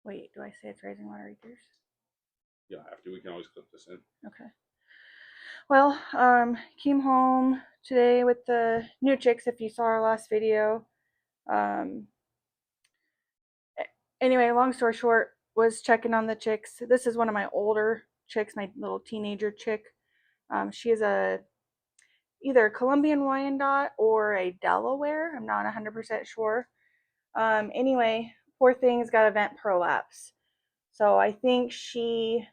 Wait, do I say it's rising water eaters? You'll have to. We can always clip this in. Okay. Well, came home today with the new chicks. If you saw our last video, um, anyway, long story short, was checking on the chicks. This is one of my older chicks, my little teenager chick. She is a either a Colombian Wyandotte or a Delaware. I'm not 100% sure. Anyway, poor thing's got a vent prolapse. So I think she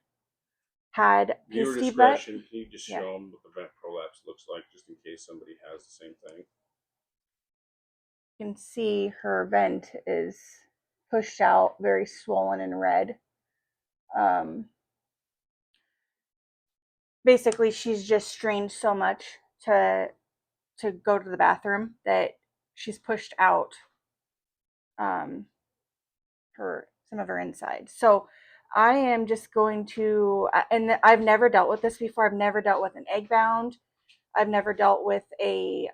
had Viewer pasty butt. discretion. Can you just Yeah, show them what the vent prolapse looks like, just in case somebody has the same thing? you can see her vent is pushed out, very swollen and red. Um, Basically, she's just strained so much to go to the bathroom that she's pushed out um, her some of her inside. So I am just going to, and I've never dealt with this before. I've never dealt with an egg bound. I've never dealt with a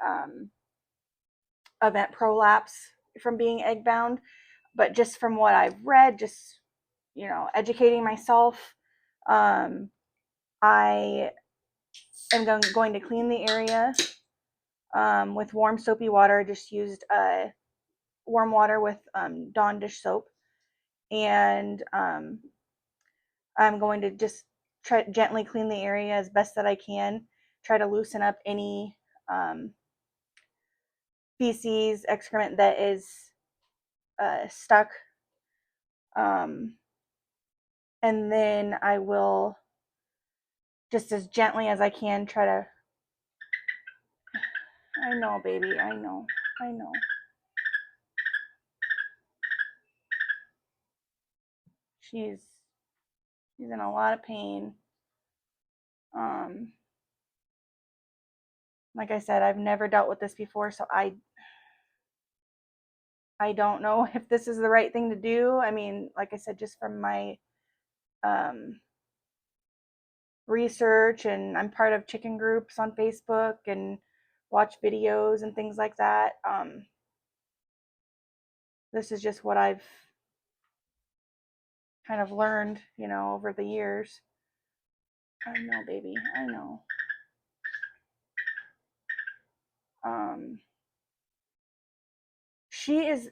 event prolapse from being egg bound, but just from what I've read, just educating myself, um, I am going to clean the area with warm soapy water. I just used warm water with Dawn dish soap, and I'm going to just try to gently clean the area as best that I can. Try to loosen up any feces, excrement that is stuck. Um, and then I will just as gently as I can try to. I know, baby. I know. I know. She's she's in a lot of pain. Um, like I said, I've never dealt with this before, so I don't know if this is the right thing to do. I mean, like I said, just from my um, research, and I'm part of chicken groups on Facebook and watch videos and things like that. This is just what I've kind of learned, over the years. I know, baby. I know. Um, she is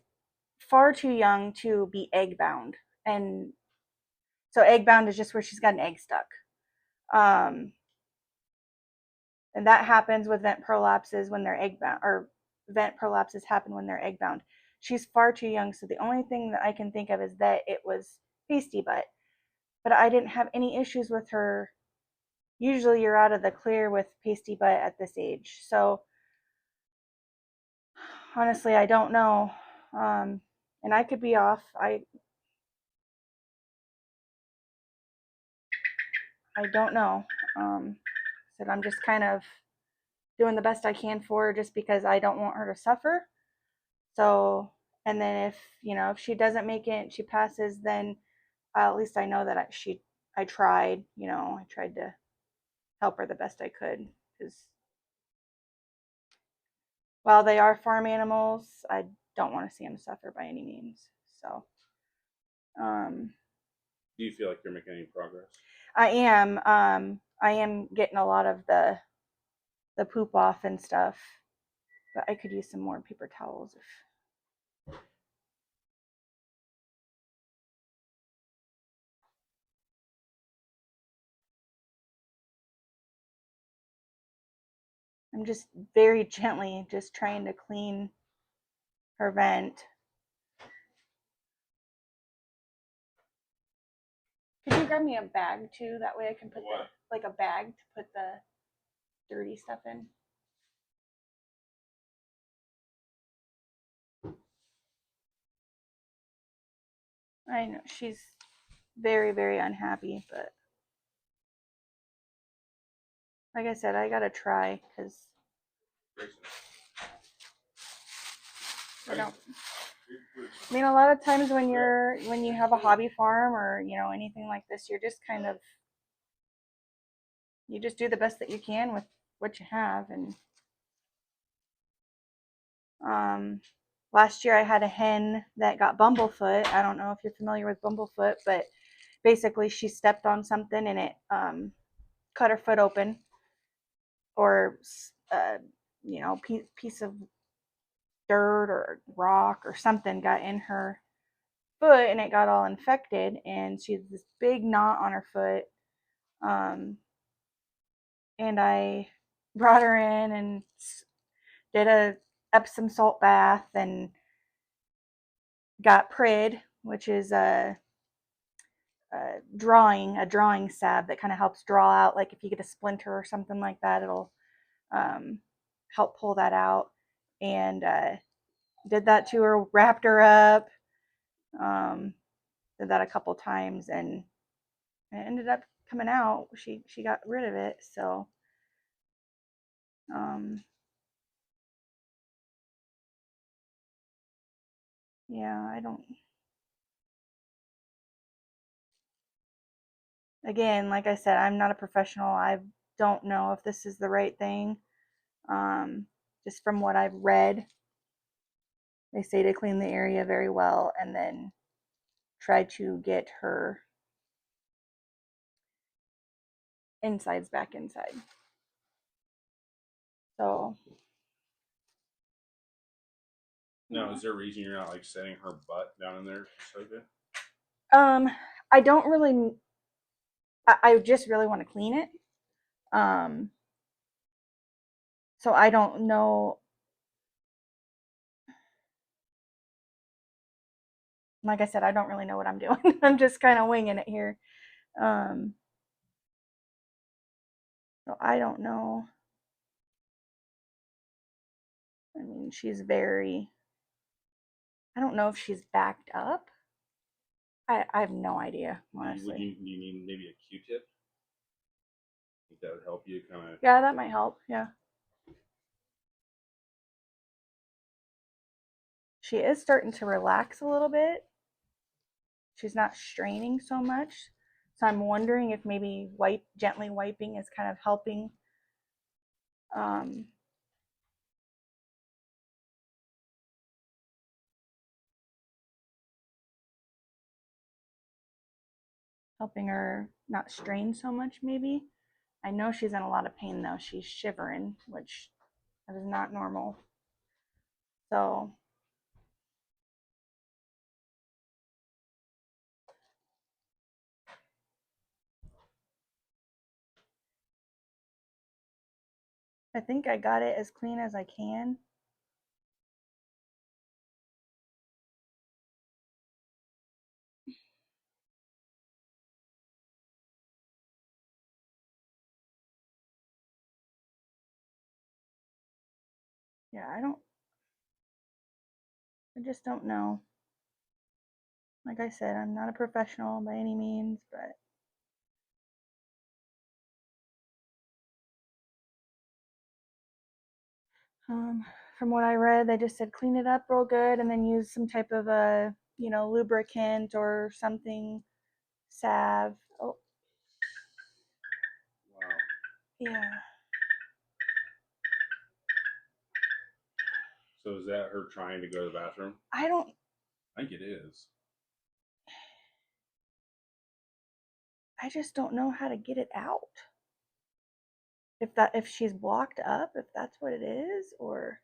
far too young to be egg bound, and so egg bound is just where she's got an egg stuck. Um, and that happens with vent prolapses when they're egg bound, or vent prolapses happen when they're egg bound. She's far too young, so the only thing that I can think of is that it was pasty butt. But I didn't have any issues with her. Usually, you're out of the clear with pasty butt at this age. So honestly, I don't know, and I could be off. I don't know. So I'm just kind of doing the best I can for her, just because I don't want her to suffer. So, and then if she doesn't make it, she passes, then at least I know that I tried. I tried to help her the best I could, because while they are farm animals, I don't want to see them suffer by any means. So, um, Do you feel like you're making any progress? I am getting a lot of the poop off and stuff, but I could use some more paper towels if. I'm just very gently just trying to clean her vent. Could you grab me a bag too? That way I can put like a bag to put the dirty stuff in. I know she's very, very unhappy, but like I said, I gotta try, because I don't. I mean, a lot of times when you have a hobby farm, or anything like this, you're just kind of, you just do the best that you can with what you have. And um last year I had a hen that got bumblefoot. I don't know if you're familiar with bumblefoot, but basically she stepped on something and it cut her foot open, or piece of dirt or rock or something got in her foot and it got all infected, and she had this big knot on her foot. And I brought her in and did a Epsom salt bath and got Prid, which is a drawing salve that kind of helps draw out, like if you get a splinter or something like that, it'll um, help pull that out. And did that to her, wrapped her up, um, did that a couple times, and it ended up coming out. She got rid of it. So um, yeah, I don't. Again, like I said, I'm not a professional. I don't know if this is the right thing. Um, just from what I've read, they say to clean the area very well and then try to get her insides back inside. So, Now, is there a reason you're not like setting her butt down in there to soak it? um, I don't really. I just really want to clean it. Um, so I don't know. Like I said, I don't really know what I'm doing. I'm just kind of winging it here. Um, so I don't know. I mean, she's very. I don't know if she's backed up. I have no idea, Would honestly. you need maybe a Q-tip? Think that would help you kind of. Yeah, that might help. Yeah. She is starting to relax a little bit. She's not straining so much. So I'm wondering if maybe gently wiping is kind of helping um, helping her not strain so much maybe. I know she's in a lot of pain though. She's shivering, which is not normal. So I think I got it as clean as I can. Yeah, I just don't know. Like I said, I'm not a professional by any means, but Um, from what I read, they just said clean it up real good and then use some type of a, lubricant or something, salve. Oh, Wow. yeah. So is that her trying to go to the bathroom? I don't, I think it is. I just don't know how to get it out. If she's blocked up, if that's what it is, or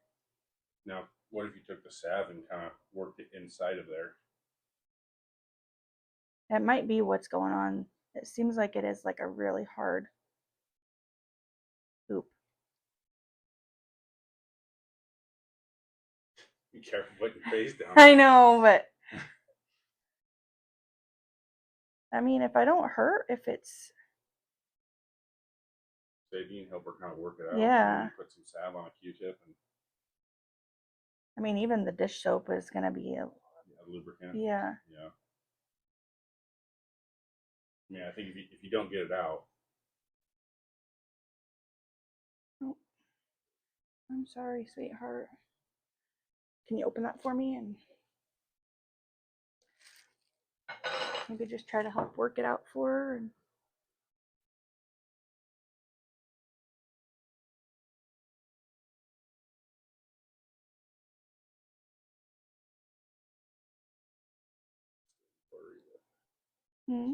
Now, what if you took the salve and kind of worked it inside of there? that might be what's going on. It seems like it is like a really hard poop. Be careful putting your face down. I know, but I mean, if I don't hurt, if it's, So if you can help her kind of work it out, yeah. maybe put some salve on a Q-tip and I mean, even the dish soap is going to be lubricant. yeah. Yeah. I mean, I think if you don't get it out, Oh, I'm sorry, sweetheart. Can you open that for me and maybe just try to help work it out for her? And Hmm.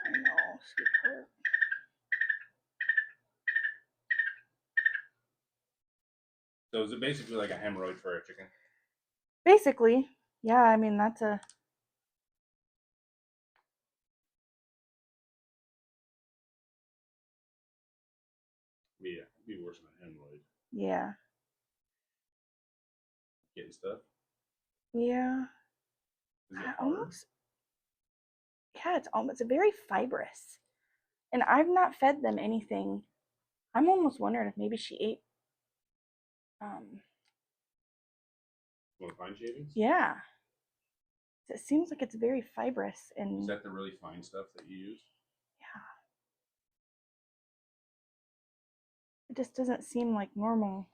I know, sweetheart. So is it basically like a hemorrhoid for a chicken? Basically, yeah. I mean, that's a Yeah, it'd be worse than a hemorrhoid. yeah, Getting stuff. yeah. Is it hard? Almost, yeah. It's very fibrous, and I've not fed them anything. I'm almost wondering if maybe she ate. Um, Want fine shavings? yeah. It seems like it's very fibrous Is and that the really fine stuff that you use? yeah, it just doesn't seem like normal.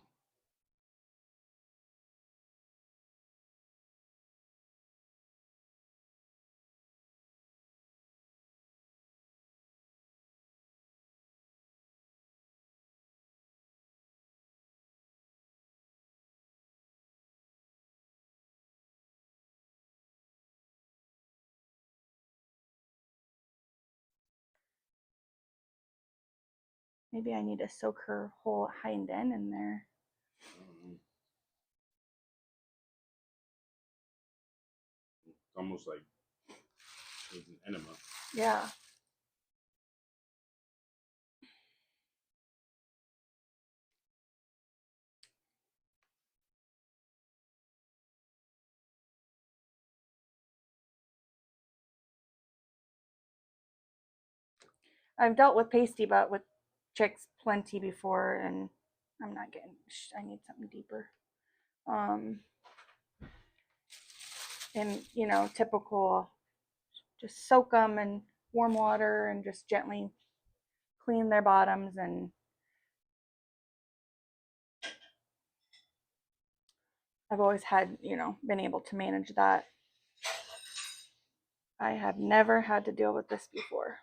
Maybe I need to soak her whole hind end in there. It's almost like it's an enema. Yeah. I've dealt with pasty butt with chicks plenty before, and I'm not getting. I need something deeper. Um, and typical. Just soak them in warm water and just gently clean their bottoms, and I've always had been able to manage that. I have never had to deal with this before.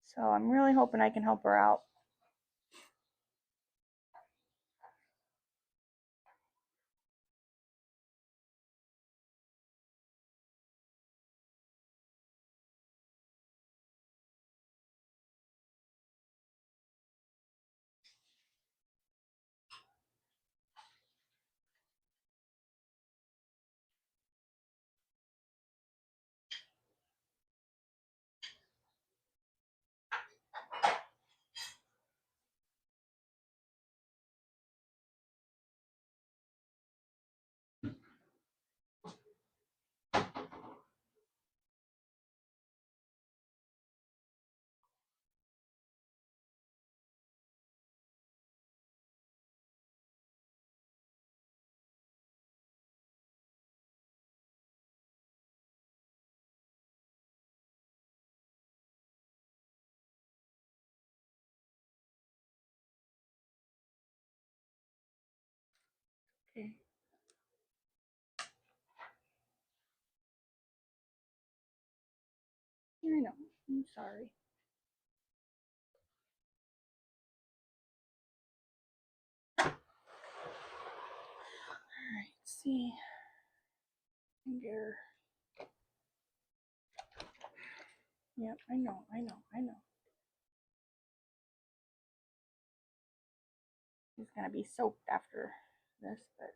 So I'm really hoping I can help her out. Okay. I know. I'm sorry. All right. Let's see. Finger. Yep. I know. I know. I know. He's gonna be soaked after this, but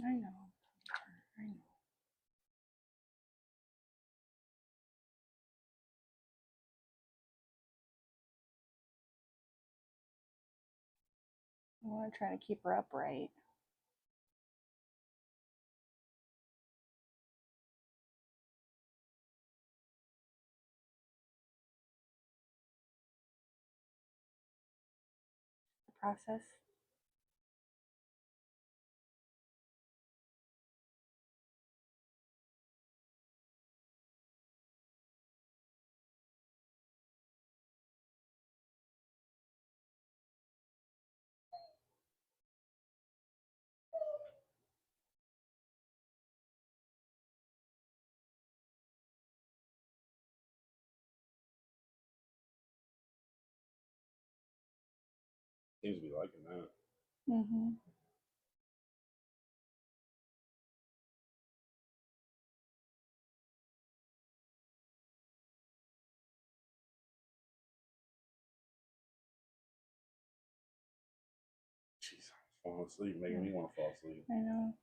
I know. I know. I want to try to keep her upright. The process. Seems to be liking that. Mm-hmm. Jeez, I'm falling asleep, making me want to fall asleep. I know.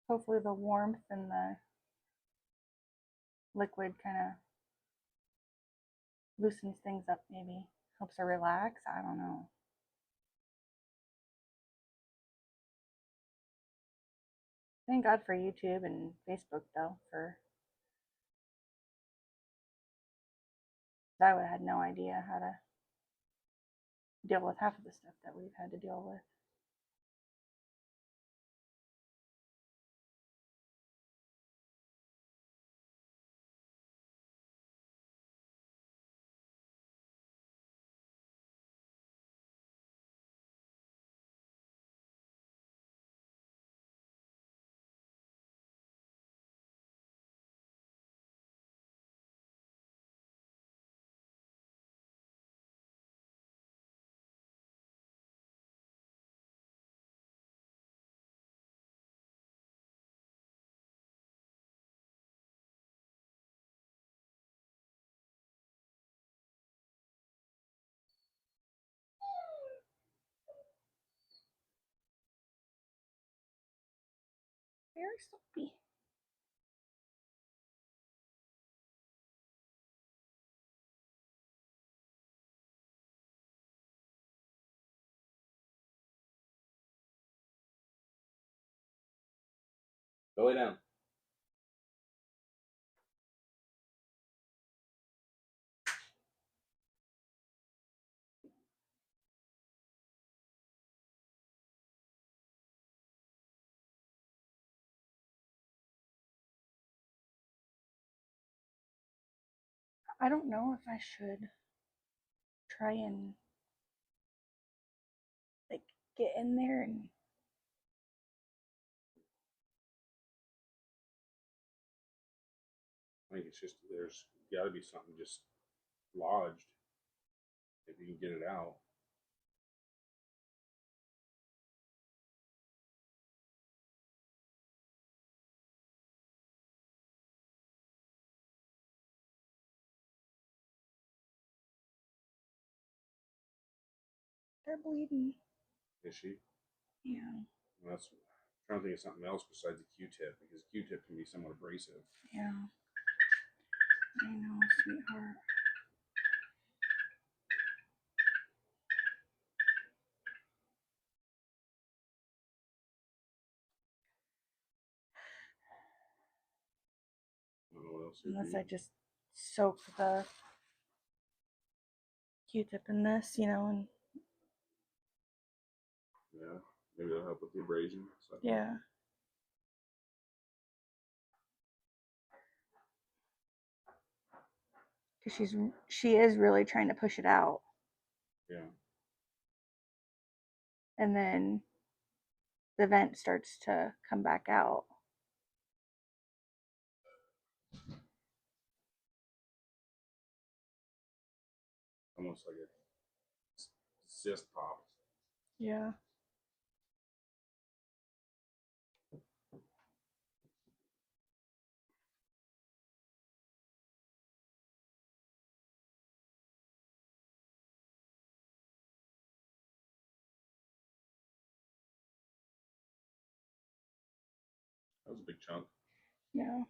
Hopefully the warmth and the liquid kind of loosens things up, maybe helps her relax. I don't know. Thank God for YouTube and Facebook, though, for I would have had no idea how to deal with half of the stuff that we've had to deal with. Very soapy. Go lay down. I don't know if I should try and like get in there and I think it's just there's got to be something just lodged if you can get it out. they're bleeding. Is she? Yeah. Well, that's I'm trying to think of something else besides a Q-tip because Q-tip can be somewhat abrasive. Yeah. I know, sweetheart. I don't know what else. Unless I just soak the Q-tip in this, and Yeah, maybe that'll help with the abrasion. So yeah. Because she is really trying to push it out, yeah. and then the vent starts to come back out. Almost like a cyst pop. Yeah. That was a big chunk. Yeah.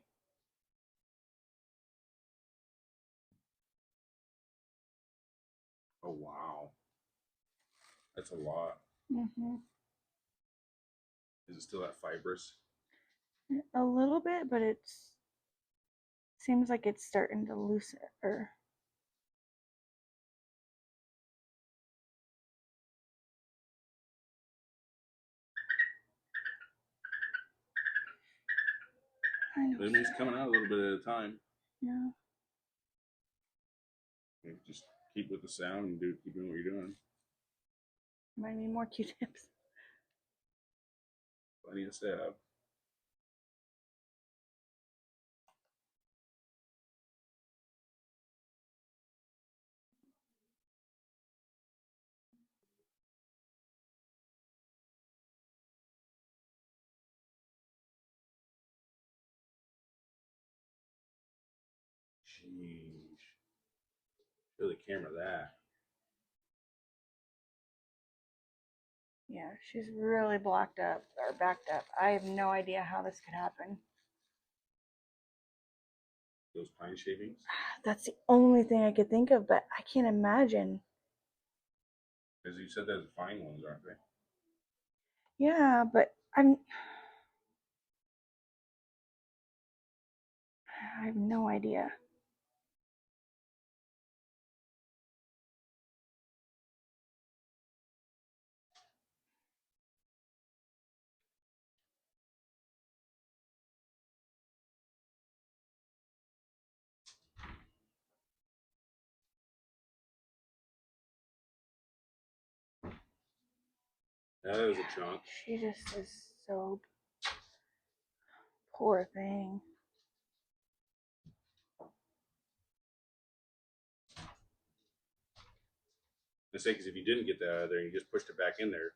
Oh wow, that's a lot. Mm-hmm. Is it still that fibrous? A little bit, but it seems like it's starting to loosen. Or I know. It's coming out a little bit at a time. Yeah. You just keep with the sound and keep doing what you're doing. Might need more Q-tips. Plenty of stab. Jeez. Show the camera that. Yeah, she's really blocked up or backed up. I have no idea how this could happen. Those pine shavings. That's the only thing I could think of, but I can't imagine. Because you said those are fine ones, aren't they? Yeah, but I have no idea. That was a chunk. She just is so poor thing. I say, because if you didn't get that out of there and you just pushed it back in there,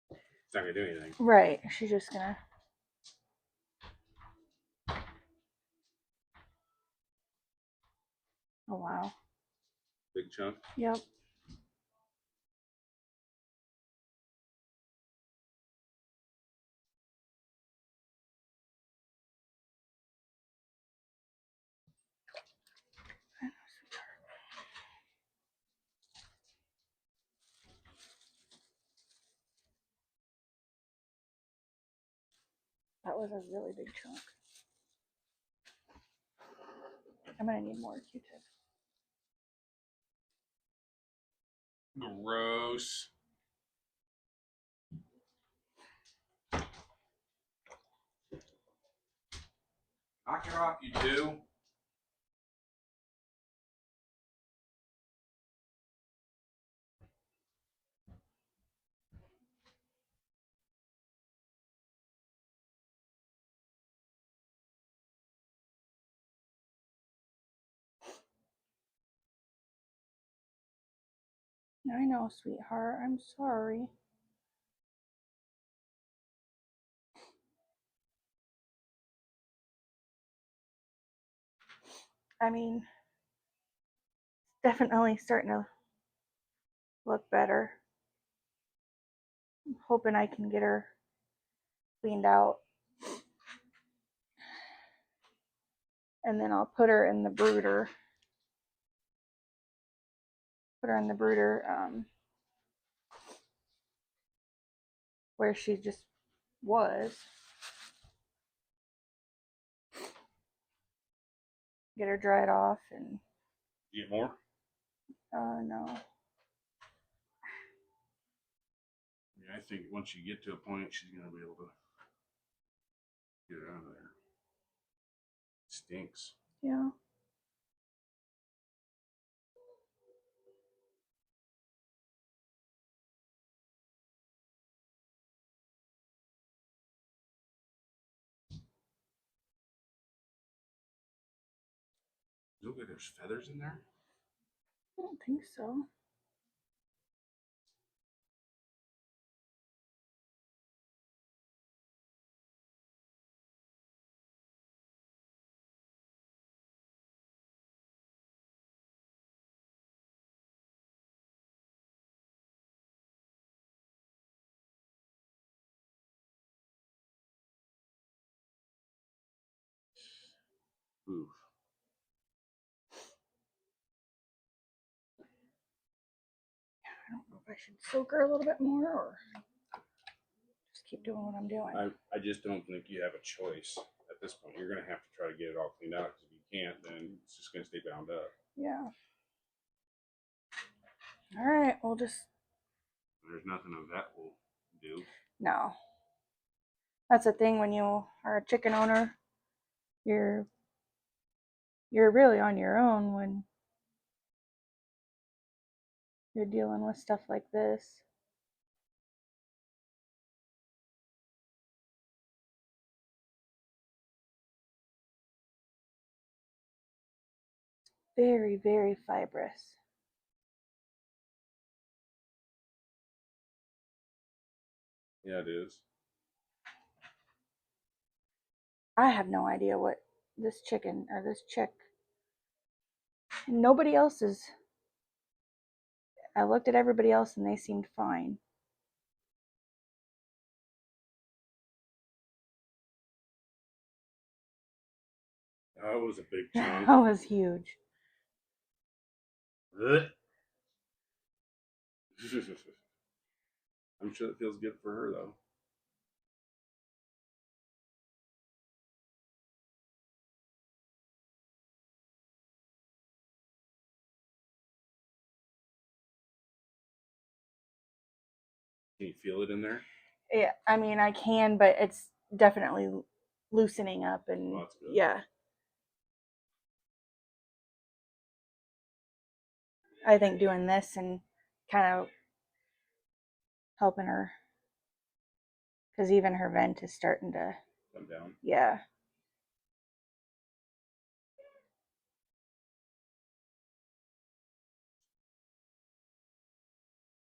it's not gonna do anything. Right. She's just gonna. Oh wow. Big chunk. Yep. That was a really big chunk. I'm gonna need more Q-tips. Gross. Knock it off, you two. I know, sweetheart. I'm sorry. I mean, it's definitely starting to look better. I'm hoping I can get her cleaned out. And then I'll put her in the brooder. Put her in the brooder where she just was. Get her dried off and You get more? no. Yeah, I think once you get to a point, she's gonna be able to get it out of there. It stinks. Yeah. Look like there's feathers in there. I don't think so. Oof. I don't know if I should soak her a little bit more or just keep doing what I'm doing. I just don't think you have a choice at this point. You're gonna have to try to get it all cleaned out, because if you can't, then it's just gonna stay bound up. Yeah. All right, we'll just. There's nothing of that will do. No. That's the thing when you are a chicken owner, you're really on your own when you're dealing with stuff like this. Very, very fibrous. Yeah, it is. I have no idea what this chicken or this chick And nobody else is. I looked at everybody else and they seemed fine. That was a big chunk. That was huge. I'm sure it feels good for her though. Can you feel it in there? Yeah, I mean, I can, but it's definitely loosening up, and Well, that's good. yeah, I think doing this and kind of helping her, because even her vent is starting to, Come down. yeah.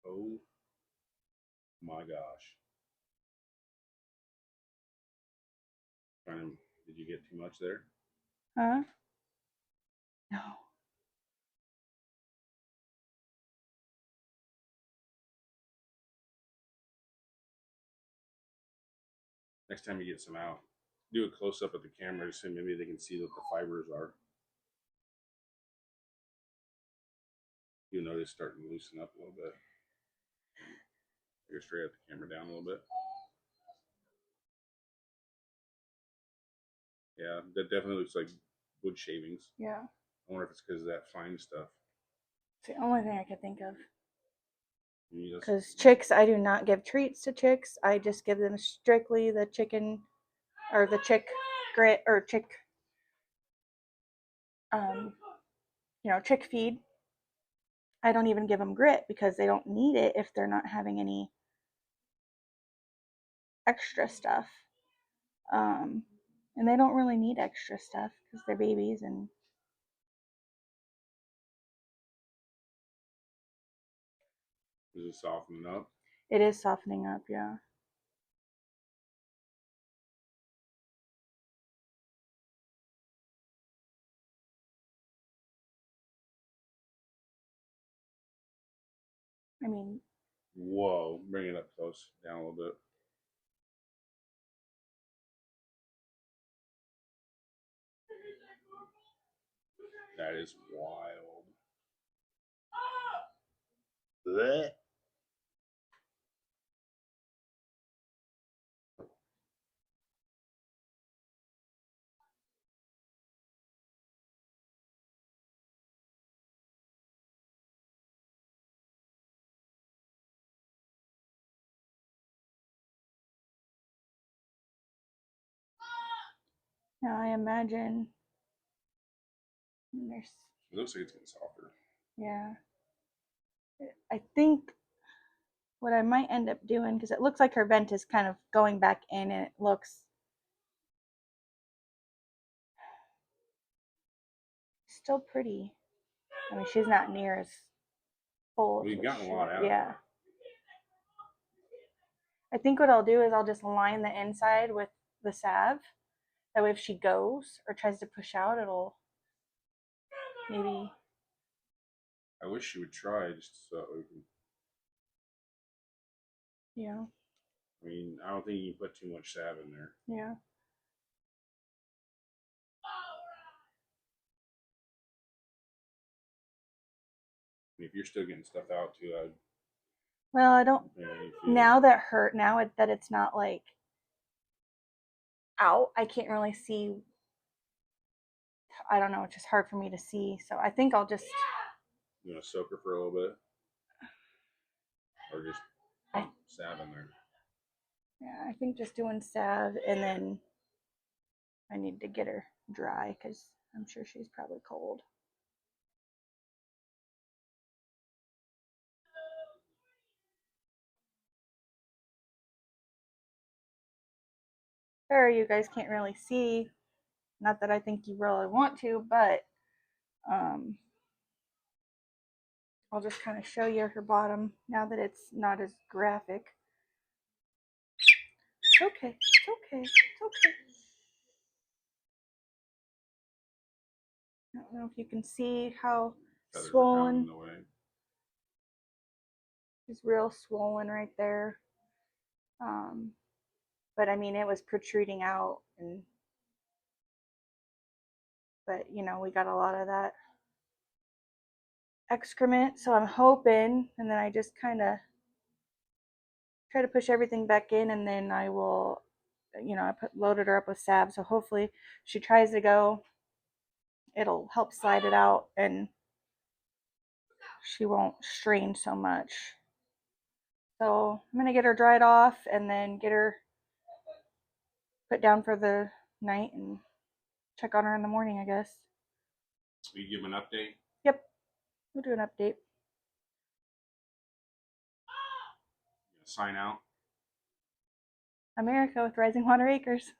Oh my gosh. Did you get too much there? Huh? No. Next time you get some out, do a close up of the camera so maybe they can see what the fibers are. You know they're starting to loosen up a little bit. You're straight up the camera down a little bit. Yeah, that definitely looks like wood shavings. Yeah. I wonder if it's because of that fine stuff. It's the only thing I could think of. Just, Because chicks, I do not give treats to chicks. I just give them strictly the chicken or the chick grit or chick, um, chick feed. I don't even give them grit because they don't need it if they're not having any extra stuff. Um, and they don't really need extra stuff because they're babies, and is it softening up? it is softening up, yeah. I mean, whoa, bring it up close, down a little bit. That is wild. Blech. now I imagine there's, It looks like it's getting softer. yeah. I think what I might end up doing, because it looks like her vent is kind of going back in, and it looks still pretty. I mean, she's not near as full. We've gotten a lot out Yeah. of her. I think what I'll do is I'll just line the inside with the salve. That way, if she goes or tries to push out, it'll maybe. I wish she would try just so we can. Yeah. I mean, I don't think you can put too much salve in there. Yeah. If you're still getting stuff out too, I'd. Well, I don't. Now that it's not like out, I can't really see. I don't know. It's just hard for me to see. So I think I'll just. You want to soak her for a little bit, or just salve in there. Yeah, I think just doing salve, and then I need to get her dry because I'm sure she's probably cold. There, you guys can't really see. Not that I think you really want to, but um, I'll just kind of show you her bottom now that it's not as graphic. It's okay. It's okay. It's okay. I don't know if you can see how Feathers are swollen. in the way. She's real swollen right there. Um, but I mean, it was protruding out, and but we got a lot of that excrement, so I'm hoping, and then I just kind of try to push everything back in, and then I will, I loaded her up with salve, so hopefully she tries to go, it'll help slide it out, and she won't strain so much. So I'm gonna get her dried off, and then get her put down for the night, and check on her in the morning, I guess. Will you give an update? Yep, we'll do an update. Sign out. America with Rising Water Acres.